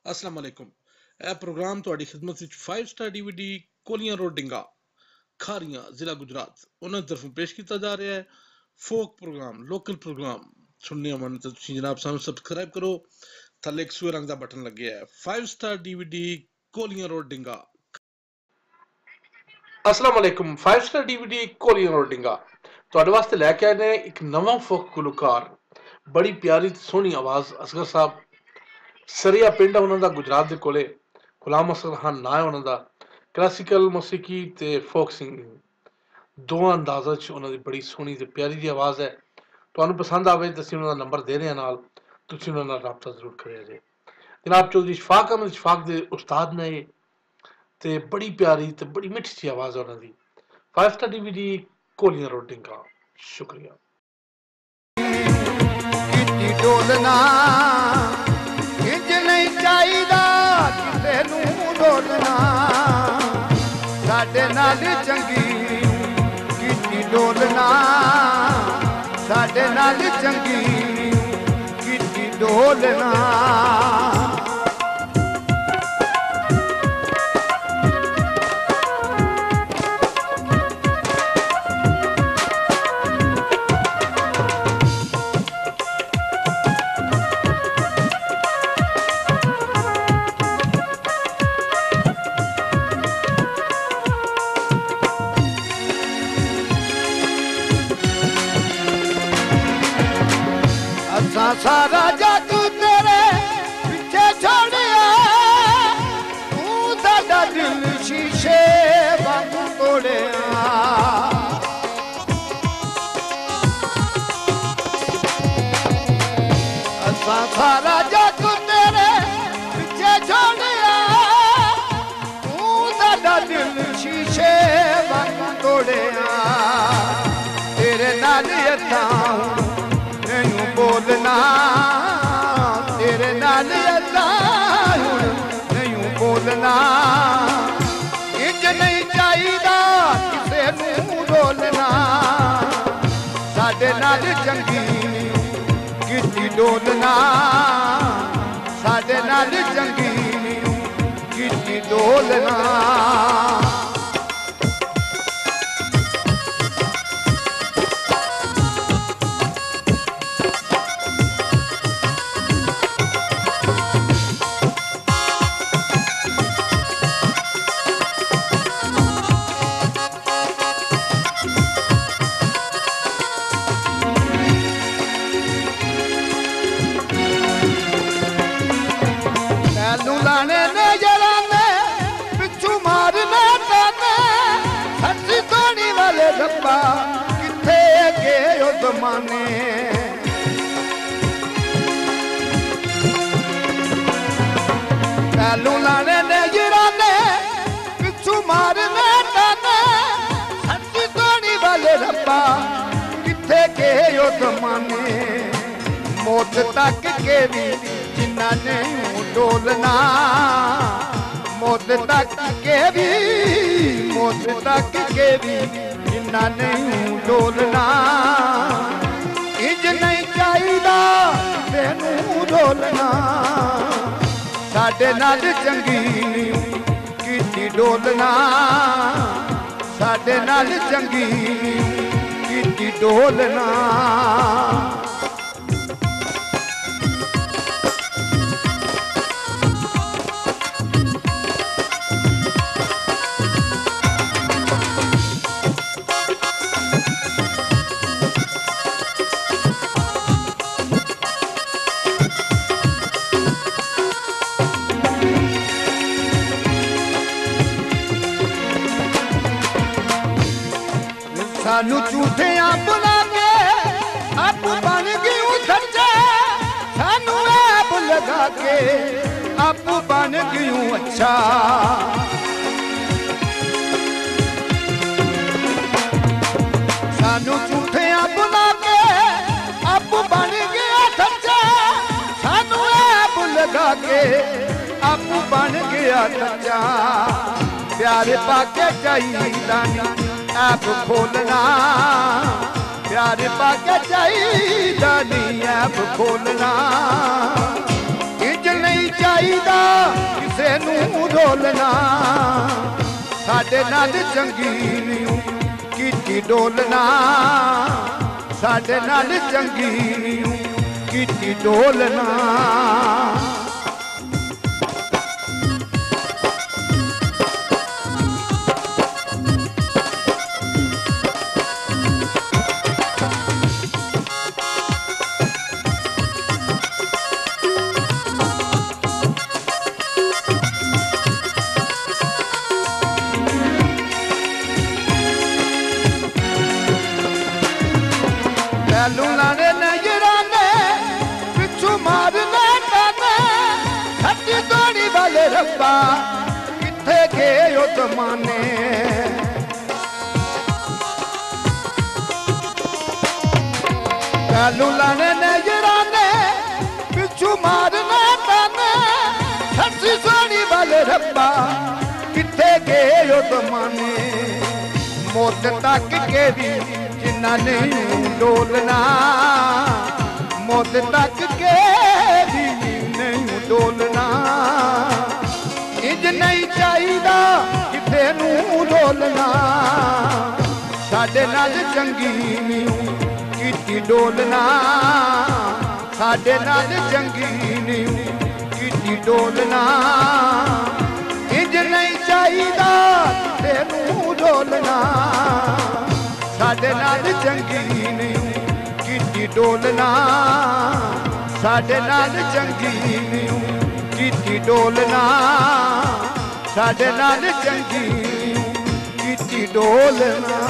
अस्सलाम वालेकुम। ਇਹ ਪ੍ਰੋਗਰਾਮ ਤੁਹਾਡੀ ਖidmat ਵਿੱਚ 5 ਸਟਾਰ DVD ਕੋਲੀਆਂ ਰੋਡ ਡਿੰਗਾ ਖਾਰੀਆਂ ਜ਼ਿਲ੍ਹਾ ਗੁਜਰਾਤ ਉਹਨਾਂ ਦੀ ਤਰਫੋਂ ਪੇਸ਼ ਕੀਤਾ ਜਾ ਰਿਹਾ ਹੈ। ਫੋਕ ਪ੍ਰੋਗਰਾਮ ਲੋਕਲ ਪ੍ਰੋਗਰਾਮ ਸੁਣਨੇ ਮਨ ਤਾਂ ਤੁਸੀਂ ਜਨਾਬ ਸਾਨੂੰ ਸਬਸਕ੍ਰਾਈਬ ਕਰੋ। ਥੱਲੇ ਇੱਕ ਸੂਏ ਰੰਗ ਦਾ ਬਟਨ ਲੱਗਿਆ ਹੈ 5 ਸਟਾਰ DVD ਕੋਲੀਆਂ ਰੋਡ ਡਿੰਗਾ। अस्सलाम वालेकुम। 5 स्टार DVD कोलियां रोड डिंगा ਤੁਹਾਡੇ ਵਾਸਤੇ ਲੈ ਕੇ ਆਏ ਨੇ ਇੱਕ ਨਵਾਂ ਫੋਕ ਗੁਲਕਾਰ। ਬੜੀ ਪਿਆਰੀ ਤੇ ਸੋਹਣੀ ਆਵਾਜ਼ ਅਸਗਰ ਸਾਹਿਬ ਸਰੀਆ ਪਿੰਡ ਉਹਨਾਂ ਦਾ ਗੁਜਰਾਤ ਦੇ ਕੋਲੇ। ਗੁਲਾਮ ਅਸਗਰ ਖਾਨ ਨਾਂ ਹੈ ਉਹਨਾਂ ਦਾ। ਕਲਾਸੀਕਲ ਮੌਸੀਕੀ ਤੇ ਫੋਕ ਸਿੰਗਿੰਗ ਦੋਵਾਂ ਅੰਦਾਜ਼ਾਂ 'ਚ ਉਹਨਾਂ ਦੀ ਬੜੀ ਸੋਹਣੀ ਤੇ ਪਿਆਰੀ ਦੀ ਆਵਾਜ਼ ਹੈ। ਤੁਹਾਨੂੰ ਪਸੰਦ ਆਵੇ ਤਾਂ ਅਸੀਂ ਉਹਨਾਂ ਦਾ ਨੰਬਰ ਦੇ ਰਹੇ ਹਾਂ ਨਾਲ, ਤੁਸੀਂ ਉਹਨਾਂ ਨਾਲ ਰਾਬਤਾ ਜ਼ਰੂਰ ਕਰਿਆ ਜੇ। ਜਨਾਬ ਚੌਧਰੀ ਸ਼ਫਾਕ ਅਹਿਮਦ ਸ਼ਫਾਕ ਦੇ ਉਸਤਾਦ ਨੇ ਇਹ ਤੇ ਬੜੀ ਪਿਆਰੀ ਤੇ ਬੜੀ ਮਿੱਠੀ ਜਿਹੀ ਆਵਾਜ਼ ਹੈ ਉਹਨਾਂ ਦੀ। 5 ਸਟਾਰ DVD ਕੋਲੀਆਂ ਰੋਡ ਡਿੰਗਾ। ਸ਼ੁਕਰੀਆ। ਕੀਤੀ ਡੋਲਣਾ ਇੰਜ ਨਹੀਂ ਚਾਹੀਦਾ ਕਿਸੇ ਨੂੰ ਡੋਲਣਾ ਸਾਡੇ ਨਾਲ ਚੰਗੀ ਕੀਤੀ ਡੋਲਣਾ ਸਾਡੇ ਨਾਲ ਚੰਗੀ ਕੀਤੀ ਡੋਲਣਾ सारा जादू तेरे पीछे छोड़िया तू साडा दिल शीशे वांग तोड़िया असां सारा जादू तेरे पीछे छोड़िया तू साडा दिल शीशे वांग तोड़िया तेरे नाल असां बोलना तेरे नाल अल्लाह नहीं बोलना इंज नहीं चाहिदा किसे नूं डोलना साडे नाल चंगी कीती डोलना साडे नाल चंगी कीती डोलना किथे गए जमाने पहलू लाने ने गिराने पिछू मारने ताने सच्ची धोनी वाले रब्बा किथे गए जमाने मौत तक के भी जिन्ना नहीं डोलना मौत तक के भी मौत तक के भी जिन्ना नहीं डोलना इंज नहीं चाहिदा तेनू डोलना साडे नाल चंगी कीती डोलना साडे नाल चंगी कीती डोलना सानू झूठिया बुला के आप बन गयूं सच्चे सानू ऐब लगा के आप बन गयूं अच्छा सानू झूठिया बुला के आप बन गया सच्चे सानू ऐब लगा के आप बन गया सच्चा प्यार पाके चाहिदा नहीं ऐप खोलना प्यार पाके चाहिदा नहीं ऐप खोलना इंज नहीं चाहिदा तेनू डोलना साडे नाल चंगी नी कीती डोलना साडे नाल चंगी नी कीती डोलना लूलाने नजराने पिछू मारने ताने हट्टी दौड़ी वाले रब्बा किथे गए ओ जमाने लूलाने नजराने पिछू मारने ताने हट्टी दौड़ी वाले रब्बा किथे गए ओ जमाने मौत तक के भी जिन्ना नहीं डोलना मौत तक के भी नहीं डोलना इंज नहीं चाहिदा किथे नूं डोलना साडे नाल चंगी नी कीती डोलना साडे नाल चंगी नी कीती डोलना इंज नहीं चाहिदा किथे नूं डोलना साडे नाल चंगी नहीं कीती डोलना साडे नाल चंगी नहीं कीती डोलना साडे नाल चंगी कीती डोलना